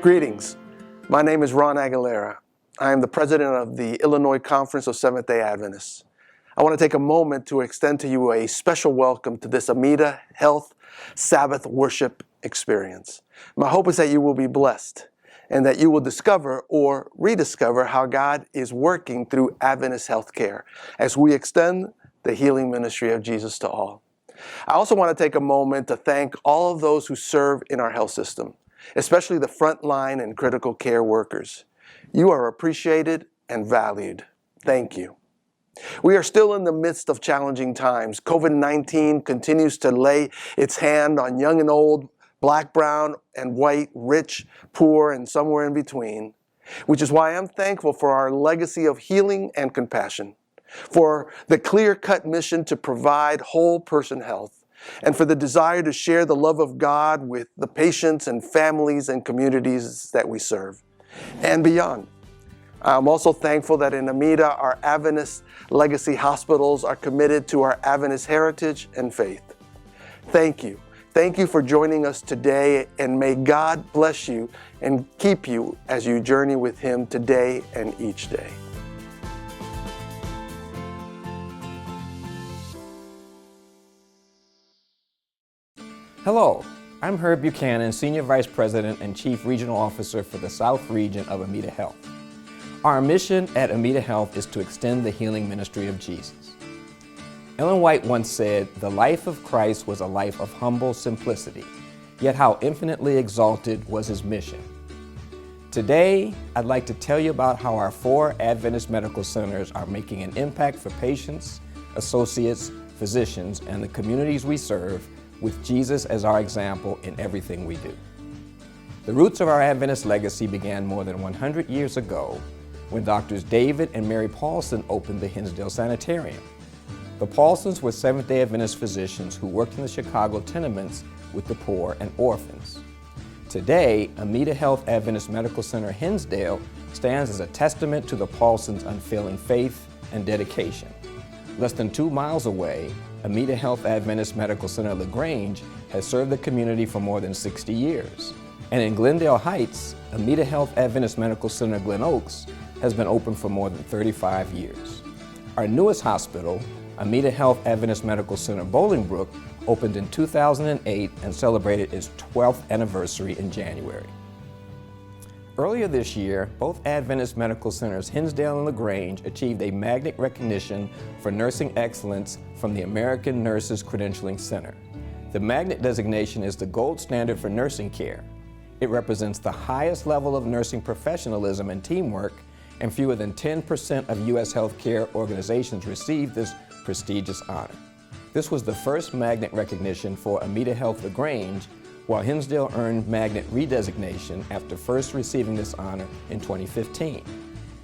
Greetings. My name is Ron Aguilera. I am the president of the Illinois Conference of Seventh-day Adventists. I want to take a moment to extend to you a special welcome to this Amida Health Sabbath worship experience. My hope is that you will be blessed and that you will discover or rediscover how God is working through Adventist healthcare as we extend the healing ministry of Jesus to all. I also want to take a moment to thank all of those who serve in our health system, especially the frontline and critical care workers. You are appreciated and valued. Thank you. We are still in the midst of challenging times. COVID-19 continues to lay its hand on young and old, black, brown, and white, rich, poor, and somewhere in between, which is why I'm thankful for our legacy of healing and compassion, for the clear-cut mission to provide whole person health, and for the desire to share the love of God with the patients and families and communities that we serve, and beyond. I'm also thankful that in Amida, our Adventist legacy hospitals are committed to our Adventist heritage and faith. Thank you. Thank you for joining us today, and may God bless you and keep you as you journey with Him today and each day. Hello, I'm Herb Buchanan, Senior Vice President and Chief Regional Officer for the South Region of Amida Health. Our mission at Amida Health is to extend the healing ministry of Jesus. Ellen White once said, "The life of Christ was a life of humble simplicity, yet how infinitely exalted was His mission." Today, I'd like to tell you about how our 4 Adventist medical centers are making an impact for patients, associates, physicians, and the communities we serve, with Jesus as our example in everything we do. The roots of our Adventist legacy began more than 100 years ago when Doctors David and Mary Paulson opened the Hinsdale Sanitarium. The Paulsons were Seventh-day Adventist physicians who worked in the Chicago tenements with the poor and orphans. Today, Amida Health Adventist Medical Center Hinsdale stands as a testament to the Paulsons' unfailing faith and dedication. Less than 2 miles away, Amida Health Adventist Medical Center LaGrange has served the community for more than 60 years. And in Glendale Heights, Amida Health Adventist Medical Center Glen Oaks has been open for more than 35 years. Our newest hospital, Amida Health Adventist Medical Center Bolingbrook, opened in 2008 and celebrated its 12th anniversary in January. Earlier this year, both Adventist medical centers Hinsdale and LaGrange achieved a magnet recognition for nursing excellence from the American Nurses Credentialing Center. The magnet designation is the gold standard for nursing care. It represents the highest level of nursing professionalism and teamwork, and fewer than 10% of U.S. healthcare organizations receive this prestigious honor. This was the first magnet recognition for Amida Health LaGrange, while Hinsdale earned magnet redesignation after first receiving this honor in 2015.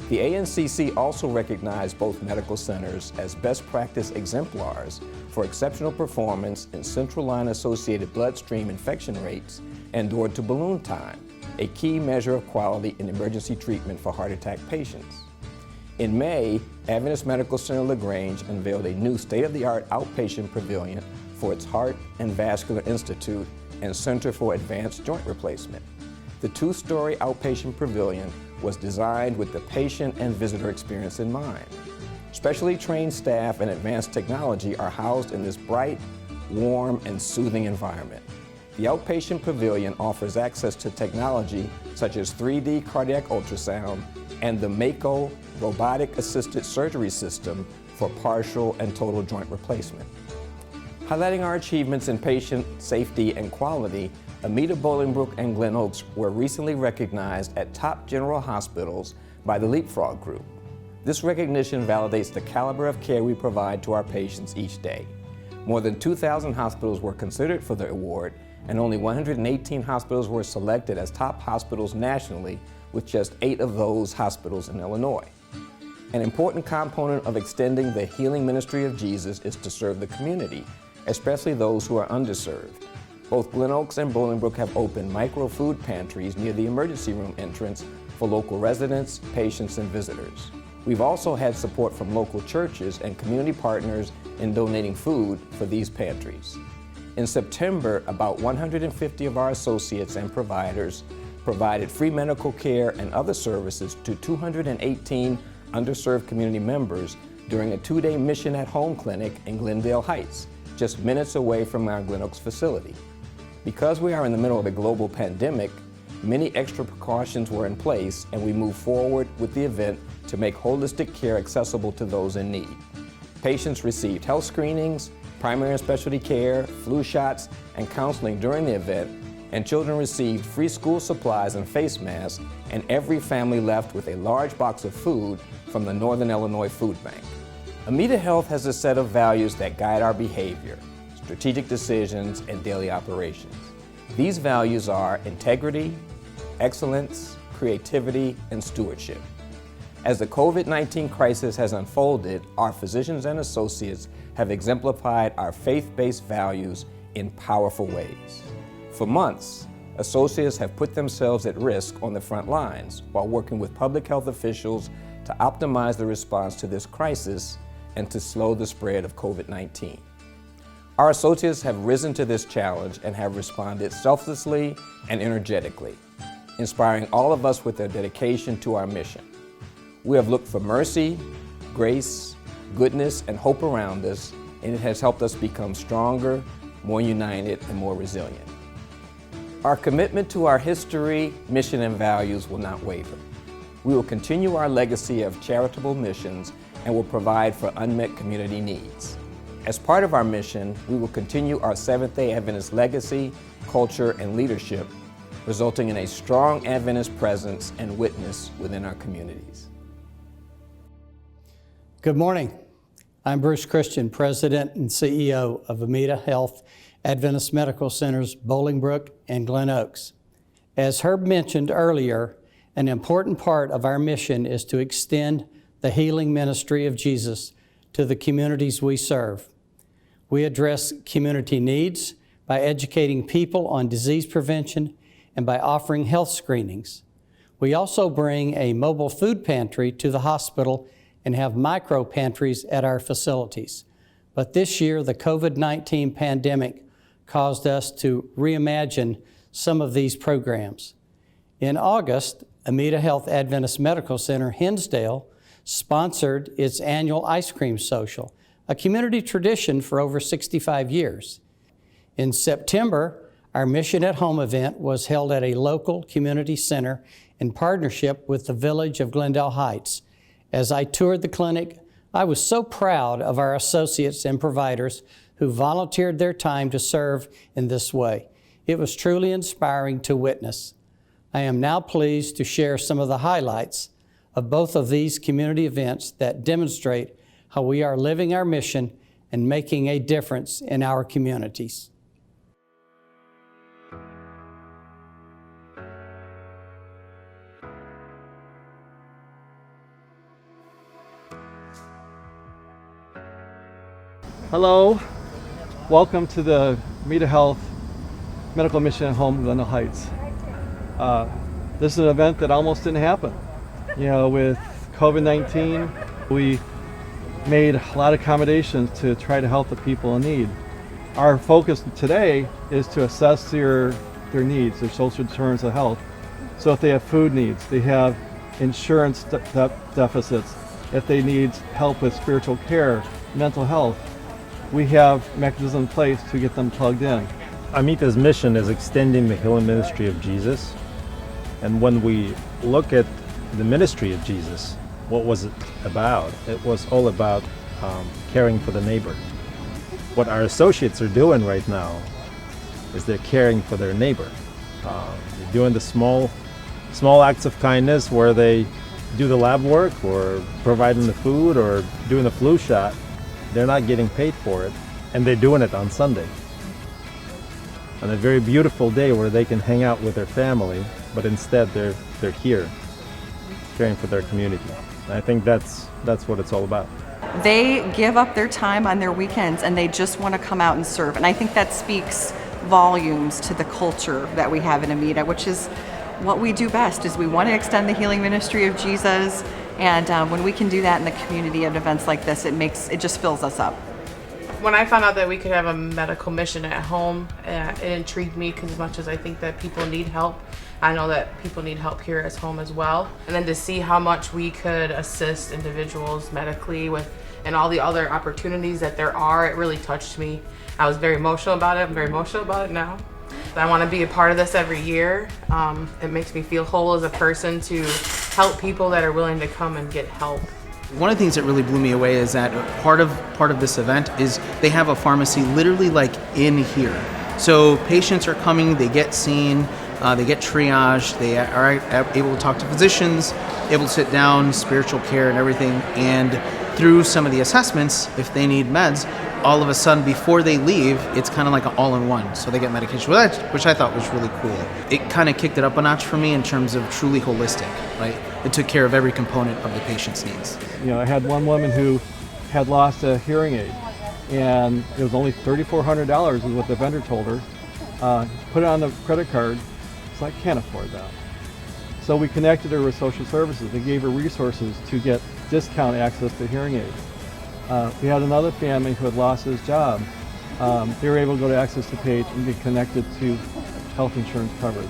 The ANCC also recognized both medical centers as best practice exemplars for exceptional performance in central line-associated bloodstream infection rates and door-to-balloon time, a key measure of quality in emergency treatment for heart attack patients. In May, Adventist Medical Center LaGrange unveiled a new state-of-the-art outpatient pavilion for its Heart and Vascular Institute and Center for Advanced Joint Replacement. The 2-story outpatient pavilion was designed with the patient and visitor experience in mind. Specially trained staff and advanced technology are housed in this bright, warm, and soothing environment. The outpatient pavilion offers access to technology such as 3D cardiac ultrasound and the Mako robotic-assisted surgery system for partial and total joint replacement. Highlighting our achievements in patient safety and quality, Amida Bolingbrook and Glen Oaks were recently recognized at top general hospitals by the Leapfrog Group. This recognition validates the caliber of care we provide to our patients each day. More than 2,000 hospitals were considered for the award, and only 118 hospitals were selected as top hospitals nationally, with just 8 of those hospitals in Illinois. An important component of extending the healing ministry of Jesus is to serve the community, especially those who are underserved. Both Glen Oaks and Bolingbrook have opened micro-food pantries near the emergency room entrance for local residents, patients, and visitors. We've also had support from local churches and community partners in donating food for these pantries. In September, about 150 of our associates and providers provided free medical care and other services to 218 underserved community members during a 2-day Mission at Home clinic in Glendale Heights, just minutes away from our Glen Oaks facility. Because we are in the middle of a global pandemic, many extra precautions were in place, and we moved forward with the event to make holistic care accessible to those in need. Patients received health screenings, primary and specialty care, flu shots, and counseling during the event, and children received free school supplies and face masks, and every family left with a large box of food from the Northern Illinois Food Bank. Amita Health has a set of values that guide our behavior, strategic decisions, and daily operations. These values are integrity, excellence, creativity, and stewardship. As the COVID-19 crisis has unfolded, our physicians and associates have exemplified our faith-based values in powerful ways. For months, associates have put themselves at risk on the front lines while working with public health officials to optimize the response to this crisis and to slow the spread of COVID-19. Our associates have risen to this challenge and have responded selflessly and energetically, inspiring all of us with their dedication to our mission. We have looked for mercy, grace, goodness, and hope around us, and it has helped us become stronger, more united, and more resilient. Our commitment to our history, mission, and values will not waver. We will continue our legacy of charitable missions and will provide for unmet community needs. As part of our mission, we will continue our Seventh-day Adventist legacy, culture, and leadership, resulting in a strong Adventist presence and witness within our communities. Good morning. I'm Bruce Christian, President and CEO of Amita Health Adventist Medical Centers, Bolingbrook and Glen Oaks. As Herb mentioned earlier, an important part of our mission is to extend the healing ministry of Jesus to the communities we serve. We address community needs by educating people on disease prevention and by offering health screenings. We also bring a mobile food pantry to the hospital and have micro pantries at our facilities. But this year, the COVID-19 pandemic caused us to reimagine some of these programs. In August, Amita Health Adventist Medical Center, Hinsdale, sponsored its annual ice cream social, a community tradition for over 65 years. In September, our Mission at Home event was held at a local community center in partnership with the Village of Glendale Heights. As I toured the clinic, I was so proud of our associates and providers who volunteered their time to serve in this way. It was truly inspiring to witness. I am now pleased to share some of the highlights of both of these community events that demonstrate how we are living our mission and making a difference in our communities. Hello, welcome to the Amita Health Medical Mission at Home, Glendale Heights. This is an event that almost didn't happen. You know, with COVID-19, we made a lot of accommodations to try to help the people in need. Our focus today is to assess their needs, their social determinants of health. So if they have food needs, they have insurance deficits, if they need help with spiritual care, mental health, we have mechanisms in place to get them plugged in. Amita's mission is extending the healing ministry of Jesus. And when we look at the ministry of Jesus, what was it about? It was all about caring for the neighbor. What our associates are doing right now is they're caring for their neighbor. They're doing the small acts of kindness where they do the lab work or providing the food or doing the flu shot. They're not getting paid for it, and they're doing it on Sunday. On a very beautiful day where they can hang out with their family, but instead they're here, caring for their community. And I think that's what it's all about. They give up their time on their weekends and they just want to come out and serve. And I think that speaks volumes to the culture that we have in Amita, which is what we do best, is we want to extend the healing ministry of Jesus. And when we can do that in the community at events like this, it just fills us up. When I found out that we could have a medical mission at home, it intrigued me because as much as I think that people need help, I know that people need help here at home as well. And then to see how much we could assist individuals medically with and all the other opportunities that there are, it really touched me. I was very emotional about it. I'm very emotional about it now. I want to be a part of this every year. It makes me feel whole as a person to help people that are willing to come and get help. One of the things that really blew me away is that part of this event is they have a pharmacy literally like in here. So patients are coming, they get seen, they get triaged, they are able to talk to physicians, able to sit down, spiritual care and everything. And through some of the assessments, if they need meds, all of a sudden before they leave, it's kind of like an all-in-one. So they get medication, which I thought was really cool. It kind of kicked it up a notch for me in terms of truly holistic, right? It took care of every component of the patient's needs. You know, I had one woman who had lost a hearing aid, and it was only $3,400 is what the vendor told her. Put it on the credit card, so I can't afford that. So we connected her with social services. They gave her resources to get discount access to hearing aids. We had another family who had lost his job. They were able to go to Access to Page and be connected to health insurance coverage.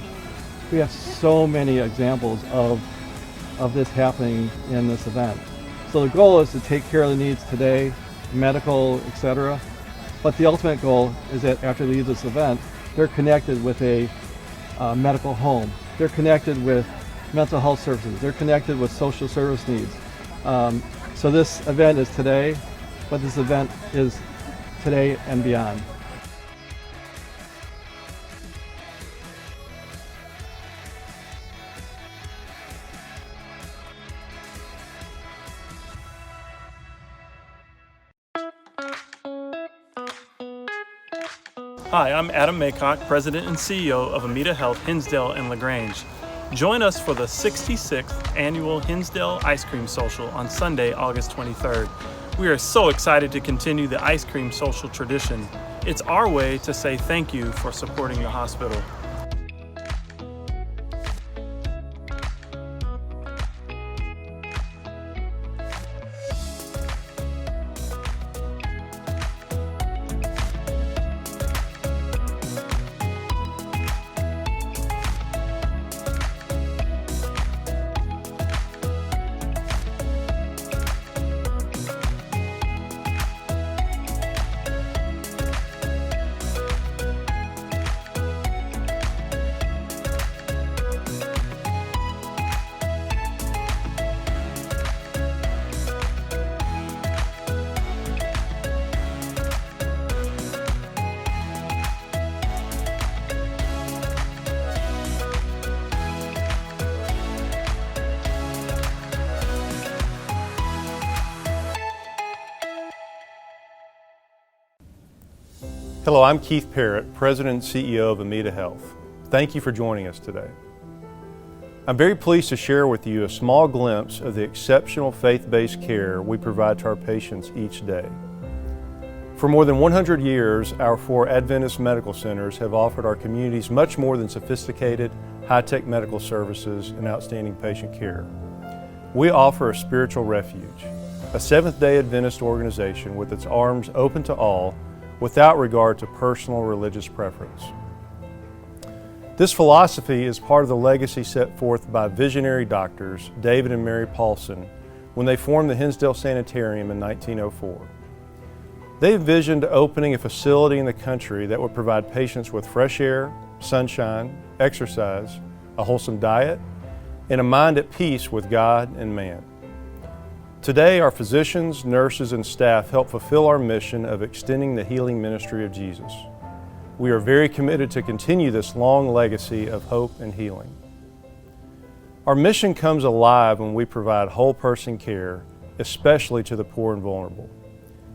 We have so many examples of this happening in this event. So the goal is to take care of the needs today, medical, etc. But the ultimate goal is that after they leave this event, they're connected with a medical home. They're connected with mental health services. They're connected with social service needs. So this event is today, but this event is today and beyond. Hi, I'm Adam Maycock, President and CEO of Amita Health Hinsdale and LaGrange. Join us for the 66th Annual Hinsdale Ice Cream Social on Sunday, August 23rd. We are so excited to continue the ice cream social tradition. It's our way to say thank you for supporting the hospital. Hello, I'm Keith Parrott, President and CEO of Amita Health. Thank you for joining us today. I'm very pleased to share with you a small glimpse of the exceptional faith-based care we provide to our patients each day. For more than 100 years, our 4 Adventist medical centers have offered our communities much more than sophisticated, high-tech medical services and outstanding patient care. We offer a spiritual refuge, a Seventh-day Adventist organization with its arms open to all without regard to personal religious preference. This philosophy is part of the legacy set forth by visionary doctors David and Mary Paulson when they formed the Hinsdale Sanitarium in 1904. They envisioned opening a facility in the country that would provide patients with fresh air, sunshine, exercise, a wholesome diet, and a mind at peace with God and man. Today, our physicians, nurses, and staff help fulfill our mission of extending the healing ministry of Jesus. We are very committed to continue this long legacy of hope and healing. Our mission comes alive when we provide whole person care, especially to the poor and vulnerable.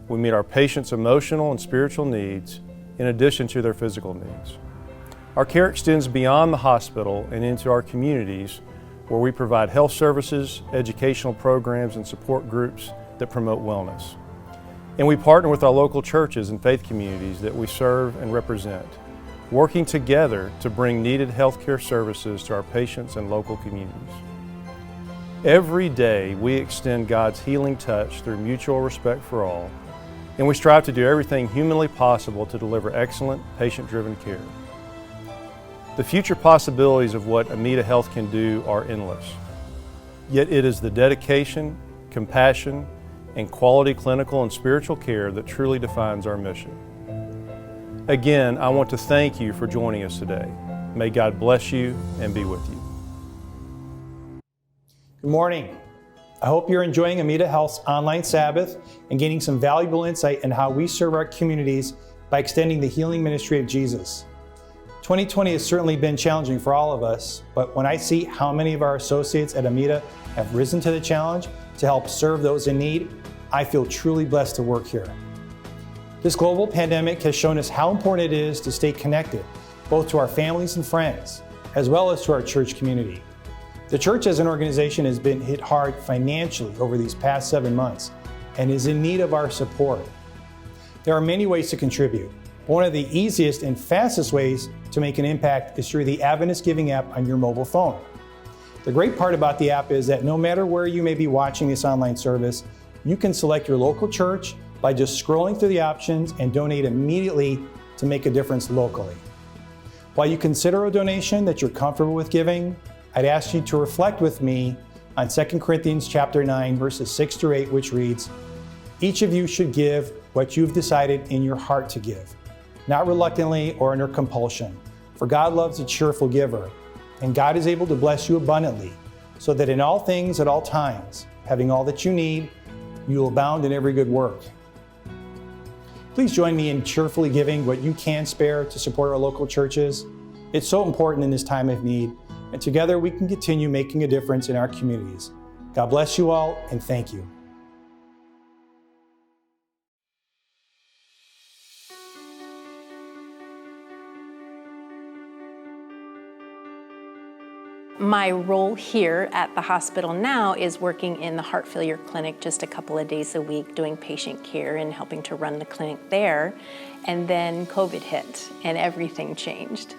We meet our patients' emotional and spiritual needs in addition to their physical needs. Our care extends beyond the hospital and into our communities, where we provide health services, educational programs, and support groups that promote wellness. And we partner with our local churches and faith communities that we serve and represent, working together to bring needed healthcare services to our patients and local communities. Every day, we extend God's healing touch through mutual respect for all, and we strive to do everything humanly possible to deliver excellent, patient-driven care. The future possibilities of what Amita Health can do are endless. Yet it is the dedication, compassion, and quality clinical and spiritual care that truly defines our mission. Again, I want to thank you for joining us today. May God bless you and be with you. Good morning. I hope you're enjoying Amita Health's online Sabbath and gaining some valuable insight in how we serve our communities by extending the healing ministry of Jesus. 2020 has certainly been challenging for all of us, but when I see how many of our associates at Amita have risen to the challenge to help serve those in need, I feel truly blessed to work here. This global pandemic has shown us how important it is to stay connected, both to our families and friends, as well as to our church community. The church as an organization has been hit hard financially over these past 7 months and is in need of our support. There are many ways to contribute. One of the easiest and fastest ways to make an impact is through the Adventist Giving app on your mobile phone. The great part about the app is that no matter where you may be watching this online service, you can select your local church by just scrolling through the options and donate immediately to make a difference locally. While you consider a donation that you're comfortable with giving, I'd ask you to reflect with me on 2 Corinthians chapter 9, verses 6 through 8, which reads, "Each of you should give what you've decided in your heart to give, not reluctantly or under compulsion, for God loves a cheerful giver, and God is able to bless you abundantly, so that in all things at all times, having all that you need, you will abound in every good work." Please join me in cheerfully giving what you can spare to support our local churches. It's so important in this time of need, and together we can continue making a difference in our communities. God bless you all, and thank you. My role here at the hospital now is working in the heart failure clinic just a couple of days a week, doing patient care and helping to run the clinic there. And then COVID hit and everything changed.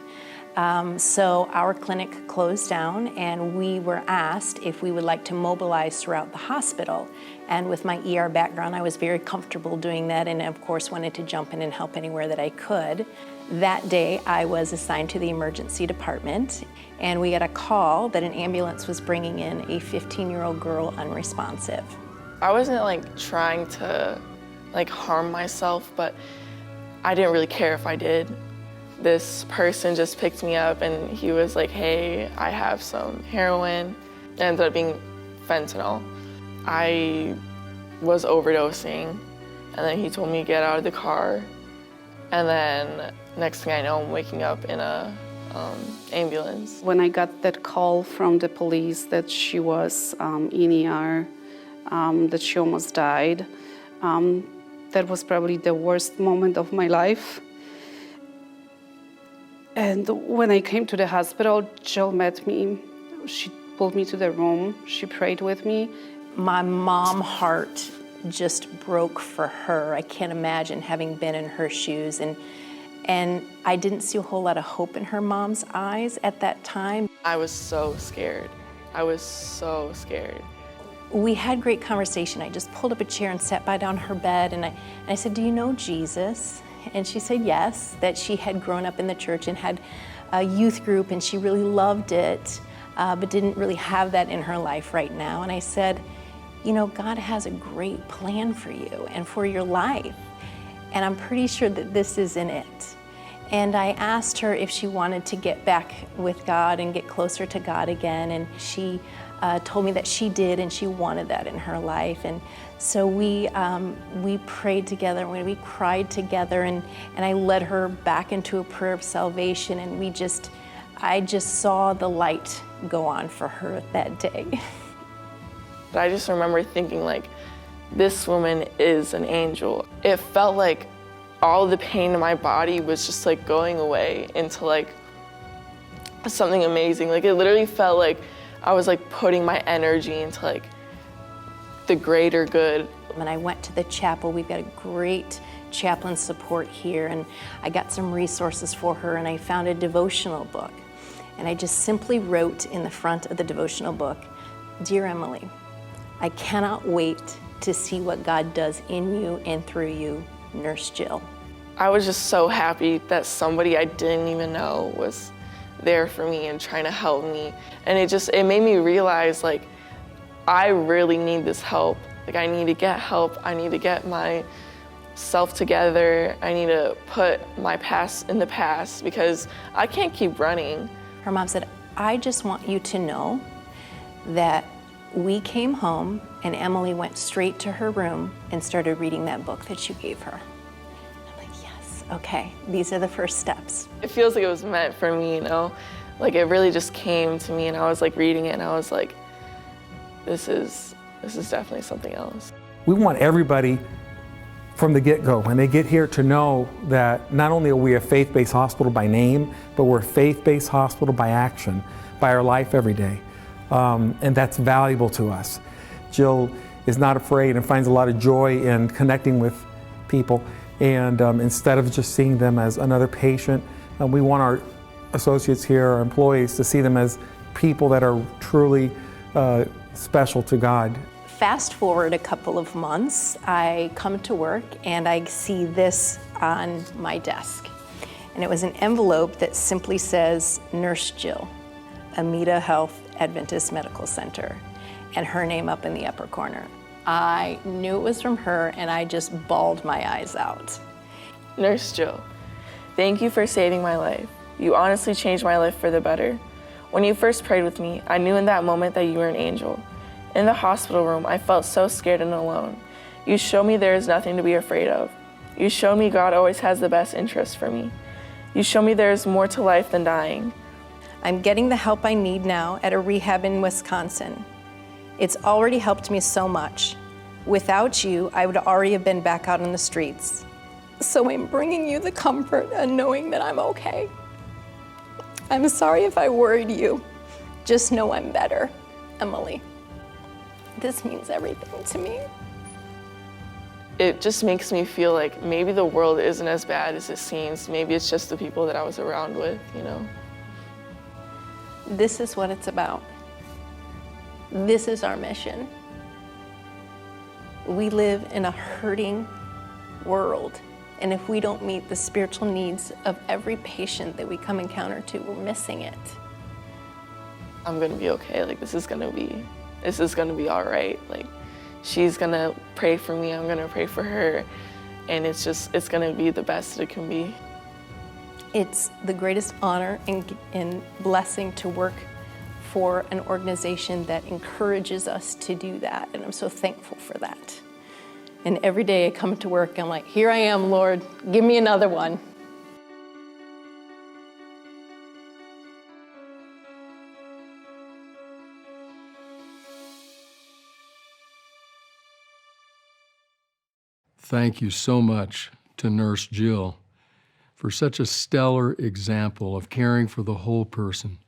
So our clinic closed down, and we were asked if we would like to mobilize throughout the hospital. And with my ER background, I was very comfortable doing that, and of course wanted to jump in and help anywhere that I could. That day, I was assigned to the emergency department, and we got a call that an ambulance was bringing in a 15-year-old girl unresponsive. I wasn't trying to harm myself, but I didn't really care if I did. This person just picked me up and he was like, "Hey, I have some heroin." It ended up being fentanyl. I was overdosing, and then he told me to get out of the car. And then next thing I know, I'm waking up in a ambulance. When I got that call from the police that she was in ER, that she almost died, that was probably the worst moment of my life. And when I came to the hospital, Jill met me. She pulled me to the room. She prayed with me. My mom heart just broke for her. I can't imagine having been in her shoes, and I didn't see a whole lot of hope in her mom's eyes at that time. I was so scared. I was so scared. We had great conversation. I just pulled up a chair and sat by down her bed, and I said, "Do you know Jesus?" And she said yes, that she had grown up in the church and had a youth group, and she really loved it, but didn't really have that in her life right now. And I said, "You know, God has a great plan for you and for your life, and I'm pretty sure that this isn't it." And I asked her if she wanted to get back with God and get closer to God again, and she told me that she did, and she wanted that in her life. And so we prayed together, and we cried together, and I led her back into a prayer of salvation, and I just saw the light go on for her that day. But I just remember thinking this woman is an angel. It felt like all the pain in my body was just going away into something amazing. It literally felt like I was putting my energy into the greater good. When I went to the chapel, we've got a great chaplain support here, and I got some resources for her, and I found a devotional book. And I just simply wrote in the front of the devotional book, "Dear Emily, I cannot wait to see what God does in you and through you, Nurse Jill." I was just so happy that somebody I didn't even know was there for me and trying to help me. And it made me realize, like, I really need this help. Like, I need to get help. I need to get myself together. I need to put my past in the past because I can't keep running. Her mom said, I just want you to know that we came home and Emily went straight to her room and started reading that book that you gave her. I'm like, yes, okay, these are the first steps. It feels like it was meant for me, you know? Like, it really just came to me, and I was like reading it and I was like, this is definitely something else. We want everybody from the get-go, when they get here, to know that not only are we a faith-based hospital by name, but we're a faith-based hospital by action, by our life every day. And that's valuable to us. Jill is not afraid and finds a lot of joy in connecting with people. And instead of just seeing them as another patient, we want our associates here, our employees, to see them as people that are truly special to God. Fast forward a couple of months, I come to work and I see this on my desk. And it was an envelope that simply says, Nurse Jill, Amita Health Adventist Medical Center, and her name up in the upper corner. I knew it was from her and I just bawled my eyes out. Nurse Jill, thank you for saving my life. You honestly changed my life for the better. When you first prayed with me, I knew in that moment that you were an angel. In the hospital room, I felt so scared and alone. You showed me there is nothing to be afraid of. You showed me God always has the best interest for me. You showed me there is more to life than dying. I'm getting the help I need now at a rehab in Wisconsin. It's already helped me so much. Without you, I would already have been back out on the streets. So I'm bringing you the comfort and knowing that I'm okay. I'm sorry if I worried you. Just know I'm better, Emily. This means everything to me. It just makes me feel like maybe the world isn't as bad as it seems. Maybe it's just the people that I was around with, you know? This is what it's about. This is our mission. We live in a hurting world, and if we don't meet the spiritual needs of every patient that we come encounter to, we're missing it. I'm gonna be okay. Like, this is gonna be all right. Like, she's gonna pray for me, I'm gonna pray for her, and it's gonna be the best it can be. It's the greatest honor and blessing to work for an organization that encourages us to do that, and I'm so thankful for that. And every day I come to work, I'm like, here I am, Lord, give me another one. Thank you so much to Nurse Jill for such a stellar example of caring for the whole person.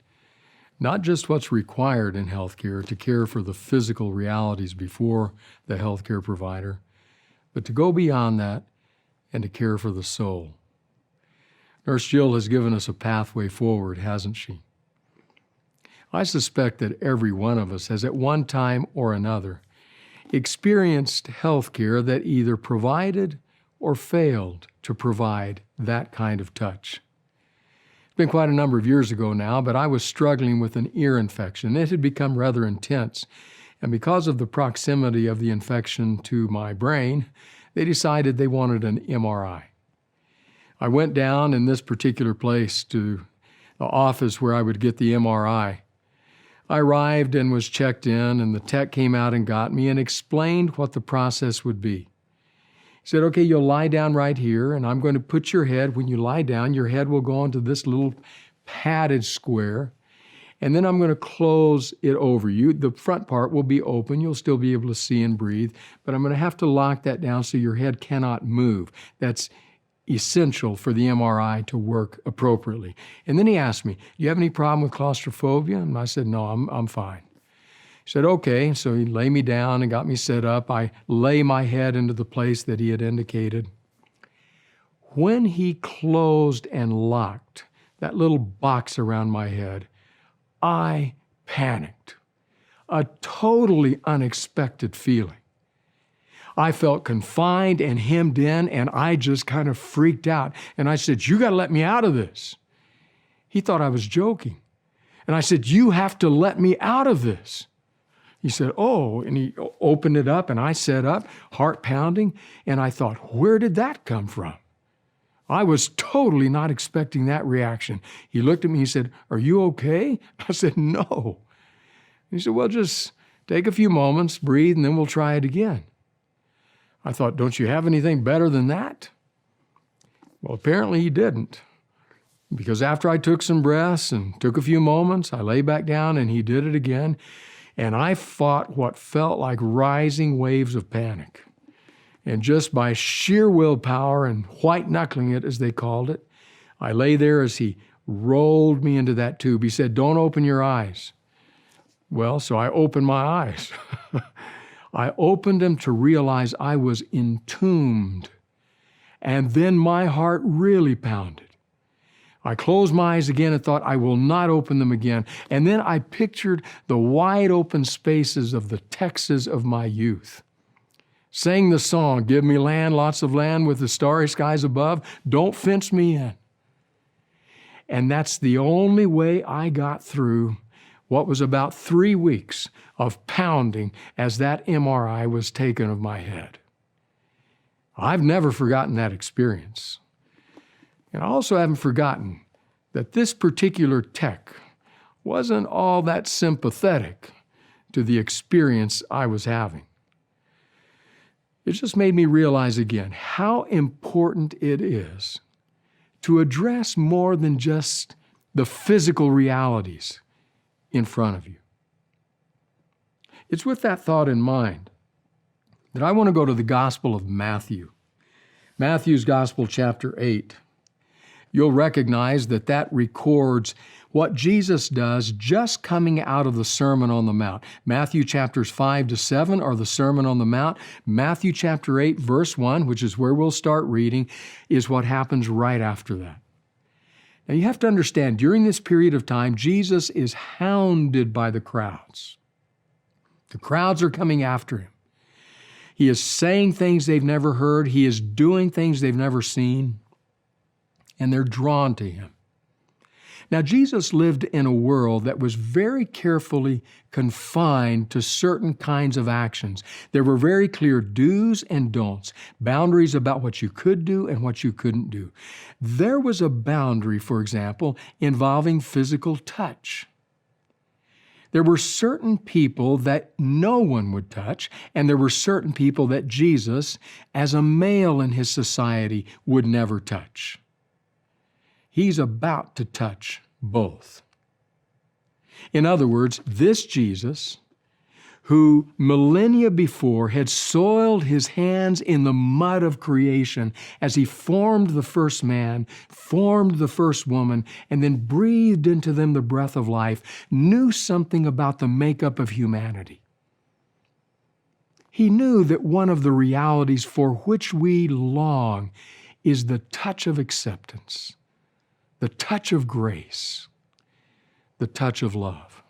Not just what's required in healthcare to care for the physical realities before the healthcare provider, but to go beyond that and to care for the soul. Nurse Jill has given us a pathway forward, hasn't she? I suspect that every one of us has at one time or another experienced healthcare that either provided or failed to provide that kind of touch. It's been quite a number of years ago now, but I was struggling with an ear infection. It had become rather intense, and because of the proximity of the infection to my brain, they decided they wanted an MRI. I went down in this particular place to the office where I would get the MRI. I arrived and was checked in, and the tech came out and got me and explained what the process would be. He said, okay, you'll lie down right here, and I'm going to put your head, when you lie down, your head will go into this little padded square, and then I'm going to close it over you. The front part will be open. You'll still be able to see and breathe, but I'm going to have to lock that down so your head cannot move. That's essential for the MRI to work appropriately. And then he asked me, do you have any problem with claustrophobia? And I said, no, I'm fine. He said, okay. So he lay me down and got me set up. I lay my head into the place that he had indicated. When he closed and locked that little box around my head, I panicked. A totally unexpected feeling. I felt confined and hemmed in, and I just kind of freaked out. And I said, you got to let me out of this. He thought I was joking. And I said, "You have to let me out of this." He said, "Oh," and he opened it up, and I sat up, heart pounding, and I thought, where did that come from? I was totally not expecting that reaction. He looked at me, he said, "Are you okay?" I said, "No." He said, "Well, just take a few moments, breathe, and then we'll try it again." I thought, "Don't you have anything better than that?" Well, apparently he didn't. Because after I took some breaths and took a few moments, I lay back down and he did it again. And I fought what felt like rising waves of panic. And just by sheer willpower and white-knuckling it, as they called it, I lay there as he rolled me into that tube. He said, "Don't open your eyes." Well, so I opened my eyes. I opened them to realize I was entombed. And then my heart really pounded. I closed my eyes again and thought, I will not open them again. And then I pictured the wide open spaces of the Texas of my youth. Sang the song, "Give me land, lots of land with the starry skies above. Don't fence me in." And that's the only way I got through what was about 3 weeks of pounding as that MRI was taken of my head. I've never forgotten that experience. And I also haven't forgotten that this particular tech wasn't all that sympathetic to the experience I was having. It just made me realize again how important it is to address more than just the physical realities in front of you. It's with that thought in mind that I want to go to the Gospel of Matthew. Matthew's Gospel, chapter 8. You'll recognize that that records what Jesus does just coming out of the Sermon on the Mount. Matthew chapters 5 to 7 are the Sermon on the Mount. Matthew chapter 8, verse 1, which is where we'll start reading, is what happens right after that. Now you have to understand, during this period of time, Jesus is hounded by the crowds. The crowds are coming after him. He is saying things they've never heard. He is doing things they've never seen. And they're drawn to him. Now, Jesus lived in a world that was very carefully confined to certain kinds of actions. There were very clear do's and don'ts, boundaries about what you could do and what you couldn't do. There was a boundary, for example, involving physical touch. There were certain people that no one would touch, and there were certain people that Jesus, as a male in his society, would never touch. He's about to touch both. In other words, this Jesus, who millennia before had soiled his hands in the mud of creation as he formed the first man, formed the first woman, and then breathed into them the breath of life, knew something about the makeup of humanity. He knew that one of the realities for which we long is the touch of acceptance, the touch of grace, the touch of love.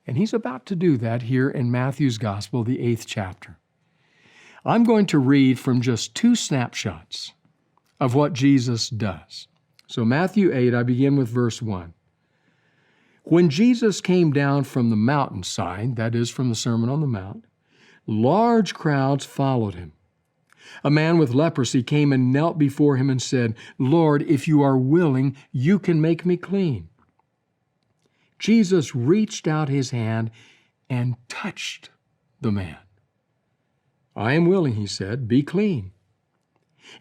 And he's about to do that here in Matthew's Gospel, the 8th chapter. I'm going to read from just 2 snapshots of what Jesus does. So Matthew 8, I begin with verse 1. When Jesus came down from the mountainside, that is from the Sermon on the Mount, large crowds followed him. A man with leprosy came and knelt before him and said, "Lord, if you are willing, you can make me clean." Jesus reached out his hand and touched the man. "I am willing," he said, "be clean."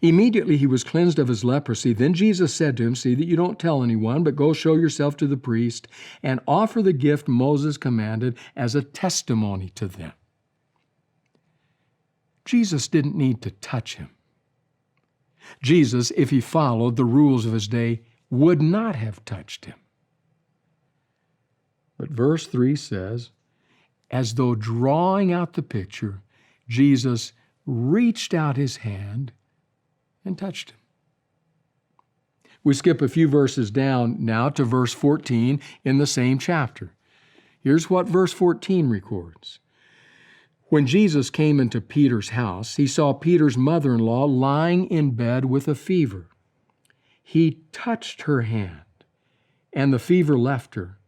Immediately he was cleansed of his leprosy. Then Jesus said to him, "See that you don't tell anyone, but go show yourself to the priest and offer the gift Moses commanded as a testimony to them." Jesus didn't need to touch him. Jesus, if he followed the rules of his day, would not have touched him. But verse 3 says, as though drawing out the picture, Jesus reached out his hand and touched him. We skip a few verses down now to verse 14 in the same chapter. Here's what verse 14 records. When Jesus came into Peter's house, he saw Peter's mother-in-law lying in bed with a fever. He touched her hand, and the fever left her,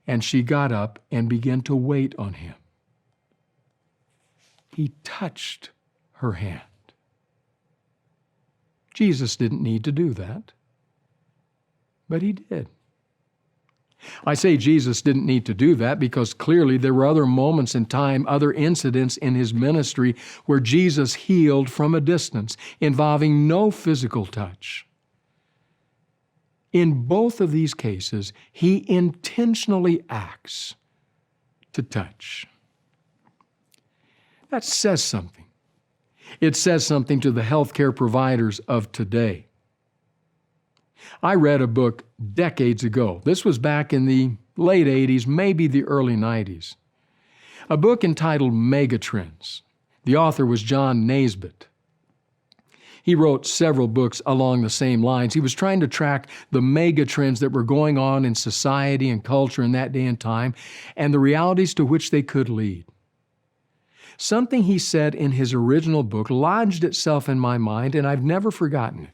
and she got up and began to wait on him. He touched her hand. Jesus didn't need to do that, but he did. I say Jesus didn't need to do that because clearly there were other moments in time, other incidents in his ministry where Jesus healed from a distance, involving no physical touch. In both of these cases, he intentionally acts to touch. That says something. It says something to the healthcare providers of today. I read a book decades ago. This was back in the late 80s, maybe the early 90s. A book entitled Megatrends. The author was John Naisbitt. He wrote several books along the same lines. He was trying to track the megatrends that were going on in society and culture in that day and time, and the realities to which they could lead. Something he said in his original book lodged itself in my mind, and I've never forgotten it.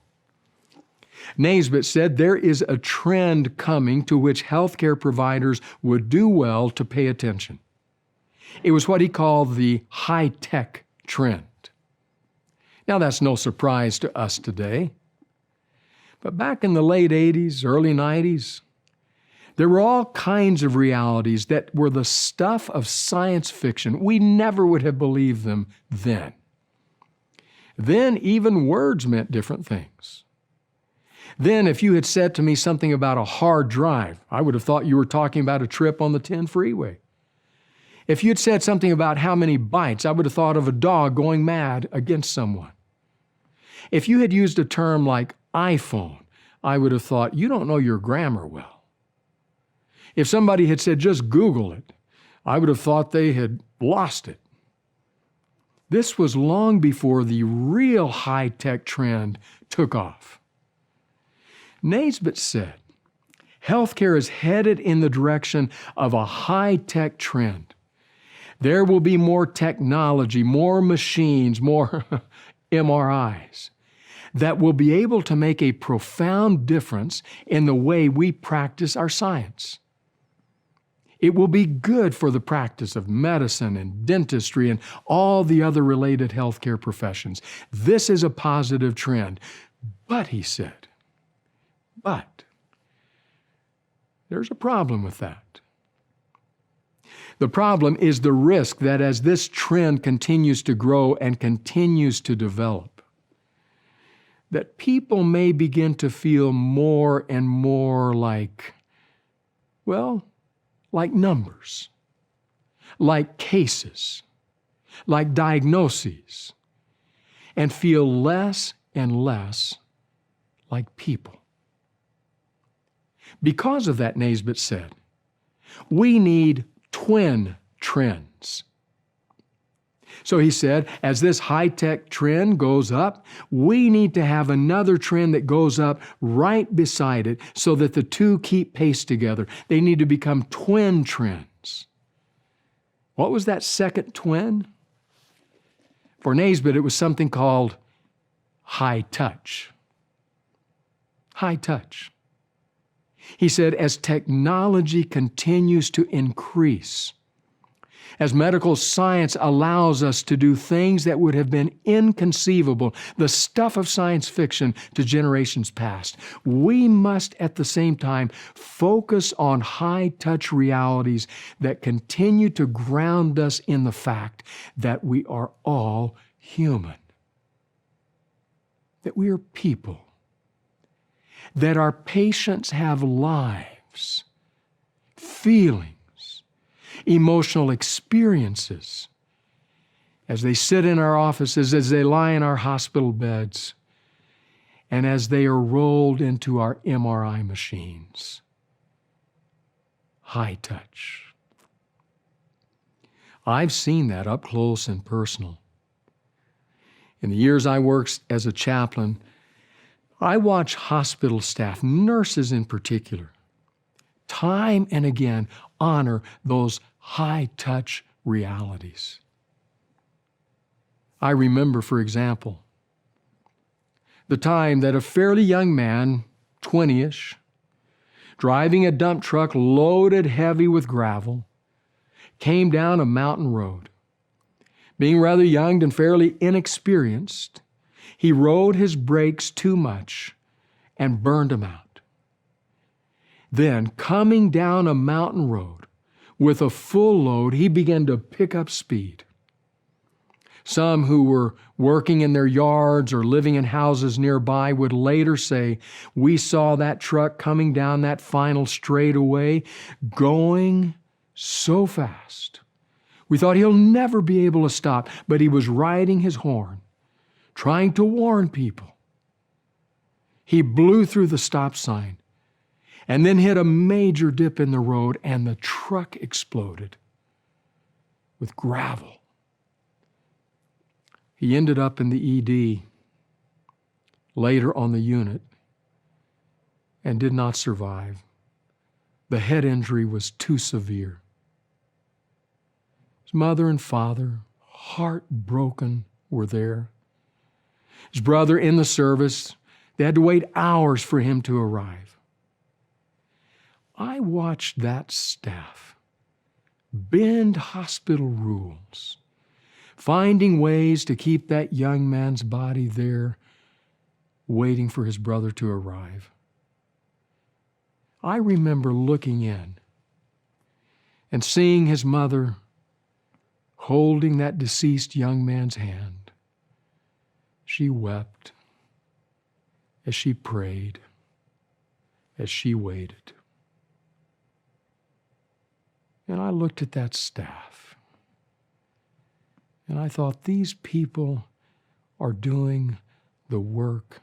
Naisbitt said there is a trend coming to which healthcare providers would do well to pay attention. It was what he called the high-tech trend. Now, that's no surprise to us today. But back in the late 80s, early 90s, there were all kinds of realities that were the stuff of science fiction. We never would have believed them then. Then even words meant different things. Then if you had said to me something about a hard drive, I would have thought you were talking about a trip on the 10 freeway. If you had said something about how many bytes, I would have thought of a dog going mad against someone. If you had used a term like iPhone, I would have thought, you don't know your grammar well. If somebody had said, just Google it, I would have thought they had lost it. This was long before the real high-tech trend took off. Naisbitt said, healthcare is headed in the direction of a high-tech trend. There will be more technology, more machines, more MRIs that will be able to make a profound difference in the way we practice our science. It will be good for the practice of medicine and dentistry and all the other related healthcare professions. This is a positive trend. But, he said, there's a problem with that. The problem is the risk that as this trend continues to grow and continues to develop, that people may begin to feel more and more like numbers, like cases, like diagnoses, and feel less and less like people. Because of that, Naisbitt said, we need twin trends. So he said, as this high-tech trend goes up, we need to have another trend that goes up right beside it so that the two keep pace together. They need to become twin trends. What was that second twin? For Naisbitt, it was something called high touch. High touch. He said, as technology continues to increase, as medical science allows us to do things that would have been inconceivable, the stuff of science fiction to generations past, we must at the same time focus on high-touch realities that continue to ground us in the fact that we are all human, that we are people, that our patients have lives, feelings, emotional experiences as they sit in our offices, as they lie in our hospital beds, and as they are rolled into our MRI machines. High touch. I've seen that up close and personal. In the years I worked as a chaplain, I watched hospital staff, nurses in particular, time and again honor those high-touch realities. I remember, for example, the time that a fairly young man 20-ish, driving a dump truck loaded heavy with gravel, came down a mountain road. Being rather young and fairly inexperienced, he rode his brakes too much and burned them out. Then, coming down a mountain road with a full load, he began to pick up speed. Some who were working in their yards or living in houses nearby would later say, "We saw that truck coming down that final straightaway, going so fast. We thought he'll never be able to stop, but he was riding his horn, trying to warn people." He blew through the stop sign and then hit a major dip in the road, and the truck exploded with gravel. He ended up in the ED, later on the unit, and did not survive. The head injury was too severe. His mother and father, heartbroken, were there. His brother in the service, they had to wait hours for him to arrive. I watched that staff bend hospital rules, finding ways to keep that young man's body there, waiting for his brother to arrive. I remember looking in and seeing his mother holding that deceased young man's hand. She wept as she prayed, as she waited. And I looked at that staff, and I thought, these people are doing the work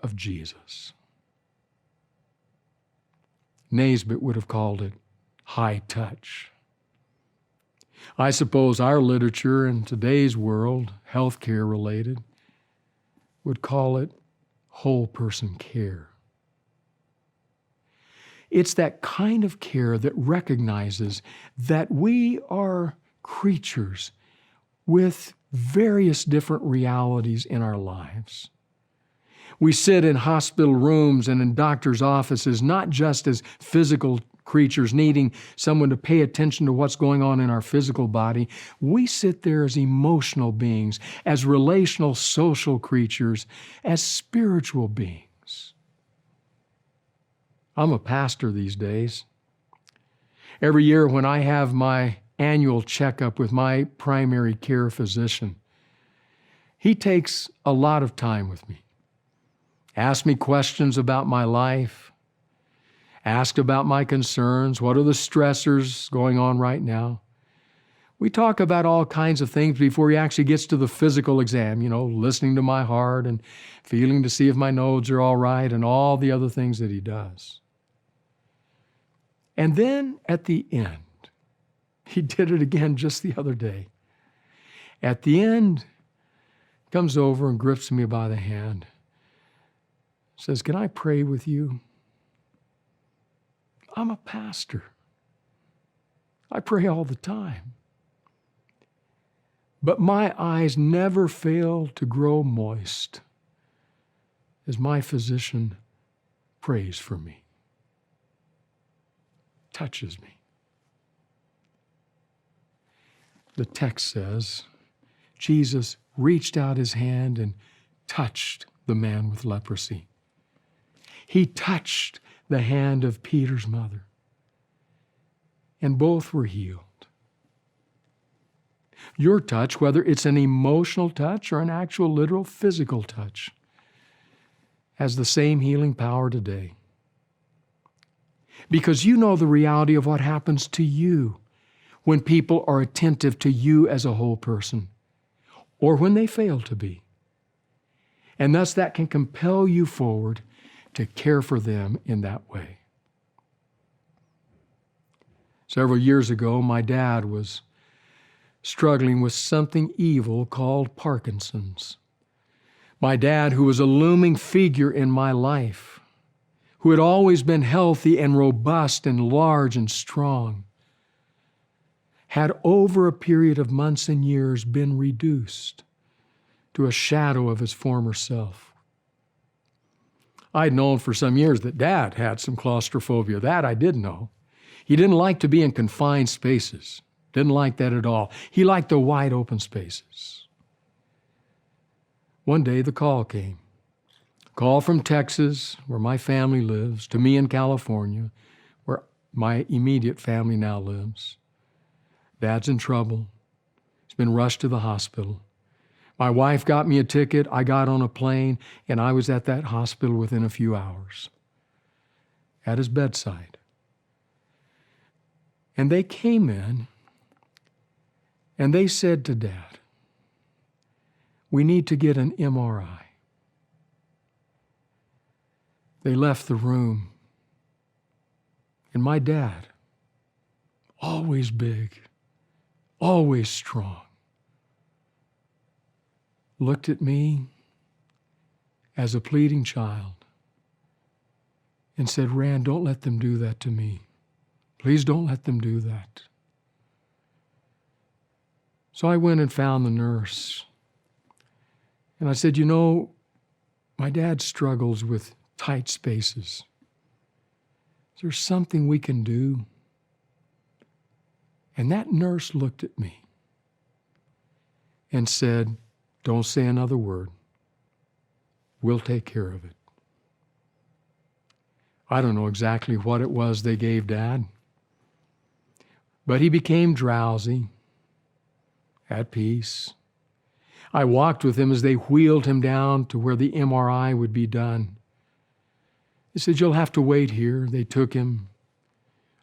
of Jesus. Naisbitt would have called it high touch. I suppose our literature in today's world, healthcare related, would call it whole person care. It's that kind of care that recognizes that we are creatures with various different realities in our lives. We sit in hospital rooms and in doctors' offices not just as physical creatures needing someone to pay attention to what's going on in our physical body. We sit there as emotional beings, as relational social creatures, as spiritual beings. I'm a pastor these days. Every year when I have my annual checkup with my primary care physician, he takes a lot of time with me. Asks me questions about my life, asked about my concerns, what are the stressors going on right now. We talk about all kinds of things before he actually gets to the physical exam, listening to my heart and feeling to see if my nodes are all right and all the other things that he does. And then at the end, he did it again just the other day. At the end, comes over and grips me by the hand, says, "Can I pray with you?" I'm a pastor. I pray all the time. But my eyes never fail to grow moist as my physician prays for me, touches me. The text says, Jesus reached out his hand and touched the man with leprosy. He touched the hand of Peter's mother, and both were healed. Your touch, whether it's an emotional touch or an actual literal physical touch, has the same healing power today. Because you know the reality of what happens to you when people are attentive to you as a whole person, or when they fail to be. And thus that can compel you forward to care for them in that way. Several years ago, my dad was struggling with something evil called Parkinson's. My dad, who was a looming figure in my life, who had always been healthy and robust and large and strong, had over a period of months and years been reduced to a shadow of his former self. I'd known for some years that Dad had some claustrophobia. That I did know. He didn't like to be in confined spaces. Didn't like that at all. He liked the wide open spaces. One day the call came. Call from Texas, where my family lives, to me in California, where my immediate family now lives. Dad's in trouble. He's been rushed to the hospital. My wife got me a ticket, I got on a plane, and I was at that hospital within a few hours, at his bedside. And they came in, and they said to Dad, "We need to get an MRI." They left the room, and my dad, always big, always strong, looked at me as a pleading child and said, "Rand, don't let them do that to me. Please don't let them do that." So I went and found the nurse. And I said, "You know, my dad struggles with tight spaces. Is there something we can do?" And that nurse looked at me and said, "Don't say another word. We'll take care of it." I don't know exactly what it was they gave Dad, but he became drowsy, at peace. I walked with him as they wheeled him down to where the MRI would be done. They said, "You'll have to wait here." They took him.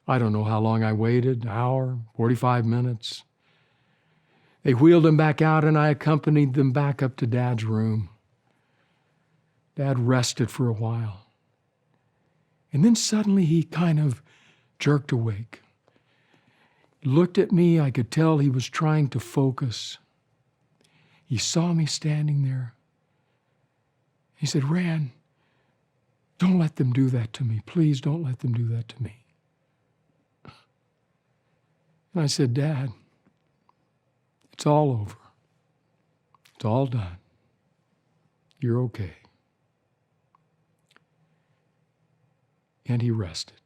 I don't know how long I waited, an hour, 45 minutes. They wheeled him back out, and I accompanied them back up to Dad's room. Dad rested for a while. And then suddenly he kind of jerked awake. He looked at me. I could tell he was trying to focus. He saw me standing there. He said, "Rand, don't let them do that to me. Please don't let them do that to me." And I said, "Dad, it's all over. It's all done. You're okay." And he rested.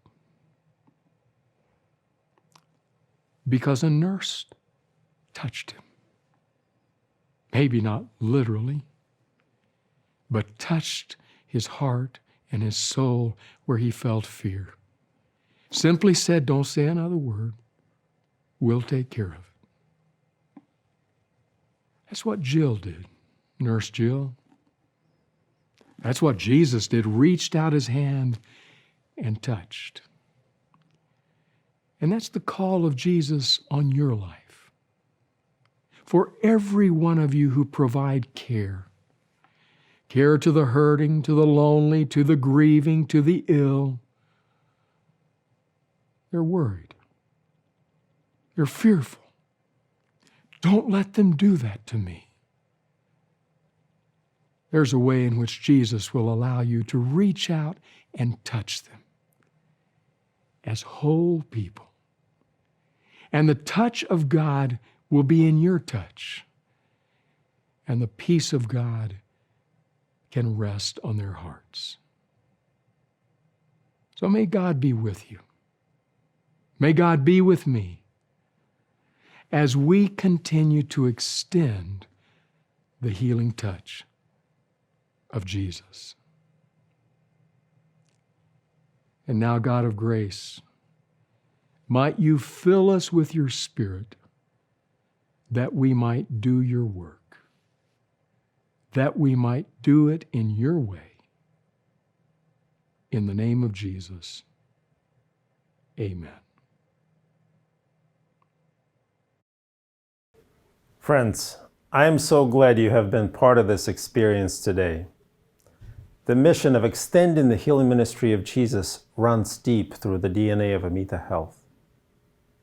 Because a nurse touched him. Maybe not literally, but touched his heart and his soul where he felt fear. Simply said, "Don't say another word. We'll take care of it." That's what Jill did, Nurse Jill. That's what Jesus did, reached out his hand and touched. And that's the call of Jesus on your life. For every one of you who provide care to the hurting, to the lonely, to the grieving, to the ill, they're worried. They're fearful. Don't let them do that to me. There's a way in which Jesus will allow you to reach out and touch them as whole people. And the touch of God will be in your touch. And the peace of God can rest on their hearts. So may God be with you. May God be with me as we continue to extend the healing touch of Jesus. And now, God of grace, might you fill us with your Spirit that we might do your work, that we might do it in your way. In the name of Jesus, amen. Friends, I am so glad you have been part of this experience today. The mission of extending the healing ministry of Jesus runs deep through the DNA of Amita Health.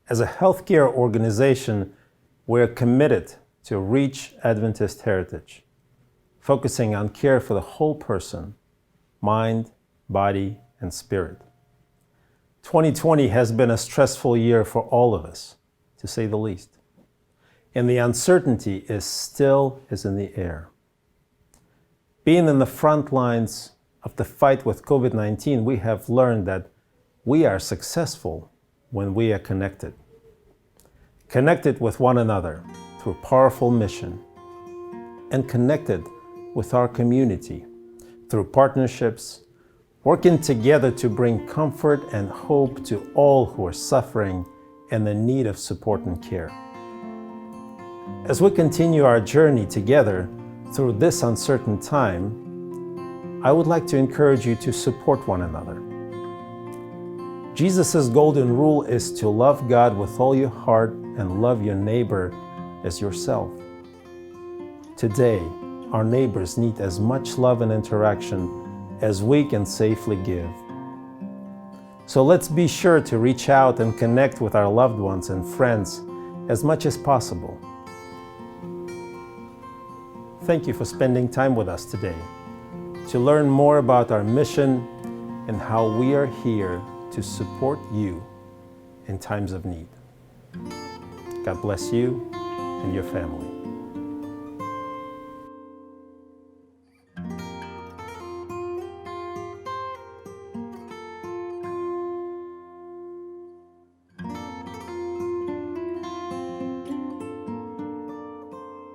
As a healthcare organization, we're committed to reach Adventist heritage, focusing on care for the whole person, mind, body, and spirit. 2020 has been a stressful year for all of us, to say the least. And the uncertainty is in the air. Being in the front lines of the fight with COVID-19, we have learned that we are successful when we are connected. Connected with one another through powerful mission, and connected with our community through partnerships, working together to bring comfort and hope to all who are suffering and in need of support and care. As we continue our journey together through this uncertain time, I would like to encourage you to support one another. Jesus' golden rule is to love God with all your heart and love your neighbor as yourself. Today, our neighbors need as much love and interaction as we can safely give. So let's be sure to reach out and connect with our loved ones and friends as much as possible. Thank you for spending time with us today to learn more about our mission and how we are here to support you in times of need. God bless you and your family.